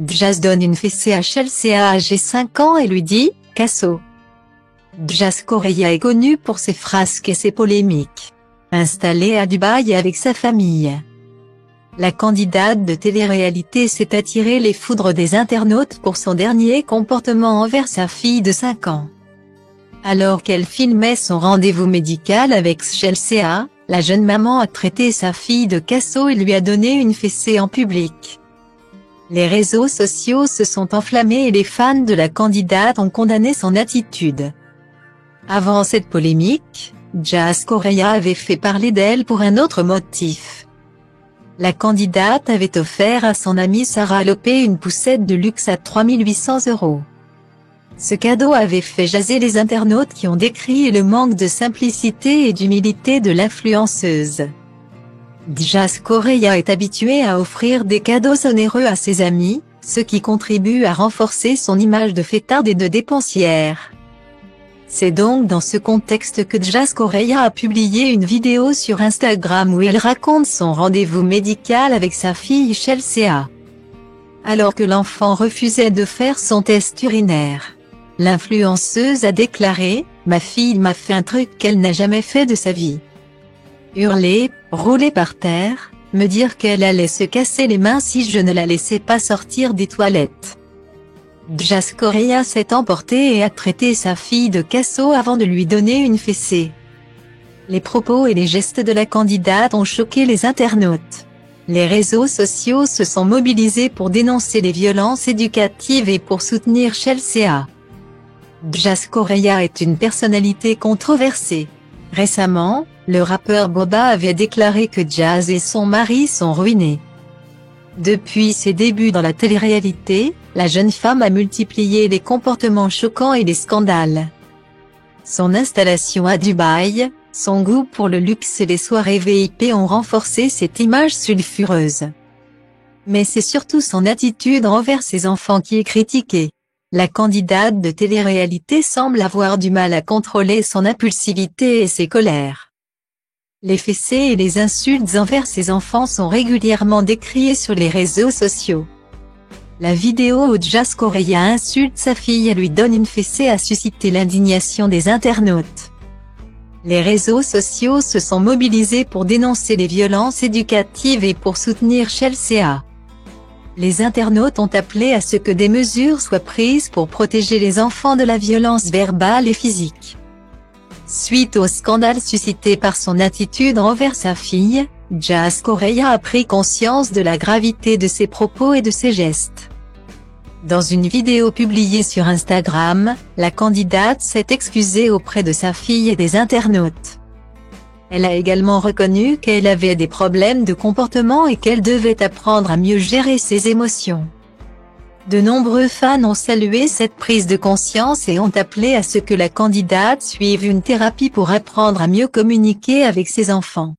Jazz donne une fessée à Chelsea âgée 5 ans et lui dit « Casso ». Jazz Correia est connu pour ses frasques et ses polémiques. Installée à Dubaï avec sa famille, la candidate de télé-réalité s'est attiré les foudres des internautes pour son dernier comportement envers sa fille de 5 ans. Alors qu'elle filmait son rendez-vous médical avec Chelsea, la jeune maman a traité sa fille de Casso et lui a donné une fessée en public. Les réseaux sociaux se sont enflammés et les fans de la candidate ont condamné son attitude. Avant cette polémique, Jazz Correia avait fait parler d'elle pour un autre motif. La candidate avait offert à son amie Sarah Lopé une poussette de luxe à 3 800 €. Ce cadeau avait fait jaser les internautes qui ont décrié le manque de simplicité et d'humilité de l'influenceuse. Jazz Correia est habituée à offrir des cadeaux onéreux à ses amis, ce qui contribue à renforcer son image de fêtarde et de dépensière. C'est donc dans ce contexte que Jazz Correia a publié une vidéo sur Instagram où elle raconte son rendez-vous médical avec sa fille Chelsea. Alors que l'enfant refusait de faire son test urinaire, l'influenceuse a déclaré « Ma fille m'a fait un truc qu'elle n'a jamais fait de sa vie. Hurler, rouler par terre, me dire qu'elle allait se casser les mains si je ne la laissais pas sortir des toilettes ». Jazz Correia s'est emportée et a traité sa fille de Casso avant de lui donner une fessée. Les propos et les gestes de la candidate ont choqué les internautes. Les réseaux sociaux se sont mobilisés pour dénoncer les violences éducatives et pour soutenir Chelsea. Jazz Correia est une personnalité controversée. Récemment, le rappeur Booba avait déclaré que Jazz et son mari sont ruinés. Depuis ses débuts dans la télé-réalité, la jeune femme a multiplié les comportements choquants et les scandales. Son installation à Dubaï, son goût pour le luxe et les soirées VIP ont renforcé cette image sulfureuse. Mais c'est surtout son attitude envers ses enfants qui est critiquée. La candidate de télé-réalité semble avoir du mal à contrôler son impulsivité et ses colères. Les fessées et les insultes envers ses enfants sont régulièrement décriées sur les réseaux sociaux. La vidéo où Jazz Correia insulte sa fille et lui donne une fessée a suscité l'indignation des internautes. Les réseaux sociaux se sont mobilisés pour dénoncer les violences éducatives et pour soutenir Chelsea. Les internautes ont appelé à ce que des mesures soient prises pour protéger les enfants de la violence verbale et physique. Suite au scandale suscité par son attitude envers sa fille, Jazz Correia a pris conscience de la gravité de ses propos et de ses gestes. Dans une vidéo publiée sur Instagram, la candidate s'est excusée auprès de sa fille et des internautes. Elle a également reconnu qu'elle avait des problèmes de comportement et qu'elle devait apprendre à mieux gérer ses émotions. De nombreux fans ont salué cette prise de conscience et ont appelé à ce que la candidate suive une thérapie pour apprendre à mieux communiquer avec ses enfants.